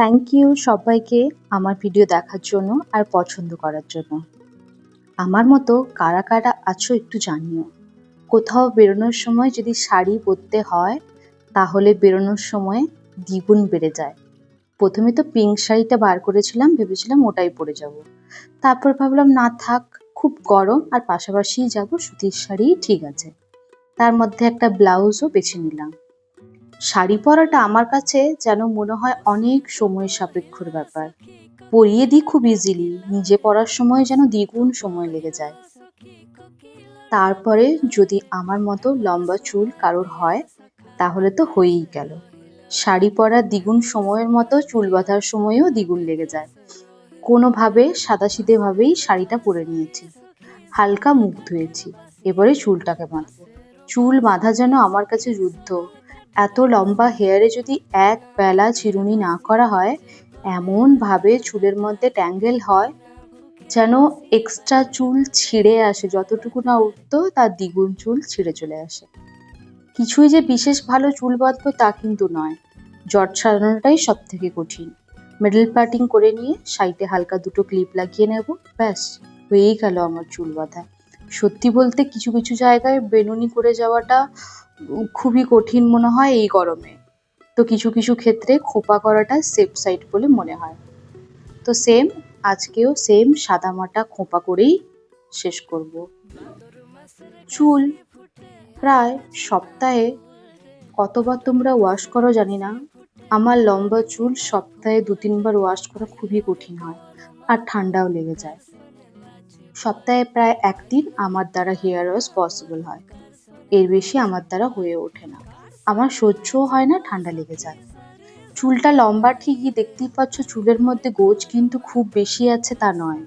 Thank you সবাইকে আমার video দেখার জন্য আর পছন্দ করার জন্য। আমার মতো কারা কারা আছো একটু জানিও। কোথাও বেরোনোর সময় যদি শাড়ি পরতে হয় তাহলে বেরোনোর সময় দ্বিগুণ বেড়ে যায়। প্রথমে তো পিঙ্ক শাড়িটা বার করেছিলাম, ভেবেছিলাম ওটাই পরে যাব। তারপর ভাবলাম না থাক, খুব গরম আর পাশাপাশি যাব, সুতির শাড়িই ঠিক আছে। তার মধ্যে একটা ব্লাউজও বেছে নিলাম। শাড়ি পরাটা আমার কাছে যেন মনে হয় অনেক সময় সাপেক্ষর ব্যাপার। পরিয়ে দিই খুব ইজিলি, নিজে পরার সময় যেন দ্বিগুণ সময় লেগে যায়। তারপরে যদি আমার মতো লম্বা চুল কারোর হয় তাহলে তো হয়েই গেল। শাড়ি পরার দ্বিগুণ সময়ের মতো চুল বাঁধার সময়ও দ্বিগুণ লেগে যায়। কোনোভাবে সাদাসিধেভাবেই শাড়িটা পরে নিয়েছি, হালকা মুখ ধুয়েছি, এবারে চুলটাকে বাঁধবো। চুল বাঁধা যেন আমার কাছে যুদ্ধ। এত লম্বা হেয়ারে যদি এক বেলা চিরুনি না করা হয়, এমন ভাবে চুলের মধ্যে ট্যাঙ্গেল হয় যেন এক্সট্রা চুল ছিঁড়ে আসে, যতটুকু না উঠতো তার দ্বিগুণ চুল ছিঁড়ে চলে আসে। কিছুই যে বিশেষ ভালো চুল বাঁধবো তা কিন্তু নয়, জট সারানোটাই সব থেকে কঠিন। মিডল পার্টিং করে নিয়ে সাইডে হালকা দুটো ক্লিপ লাগিয়ে নেব, ব্যাস হয়েই গেল আমার চুল বাঁধা। সত্যি বলতে কিছু কিছু জায়গায় বেনুনি করে যাওয়াটা খুবই কঠিন মনে হয় এই গরমে। তো কিছু কিছু ক্ষেত্রে খোপা করাটা সেফ সাইড বলে মনে হয়। তো আজকেও সাদামাটা খোপা করেই শেষ করব। চুল প্রায় সপ্তাহে কতবার তোমরা ওয়াশ করো জানি না, আমার লম্বা চুল সপ্তাহে 2-3 বার ওয়াশ করা খুবই কঠিন হয়, আর ঠান্ডাও লেগে যায়। সপ্তাহে প্রায় একদিন আমার দ্বারা হেয়ার ওয়াশ পসিবল হয়, এর বেশি আমার দ্বারা হয়ে ওঠে না। আমার সহ্যও হয় না, ঠান্ডা লেগে যায়। চুলটা লম্বা ঠিকই, দেখতেই পাচ্ছ চুলের মধ্যে গোজ কিন্তু খুব বেশি আছে তা নয়।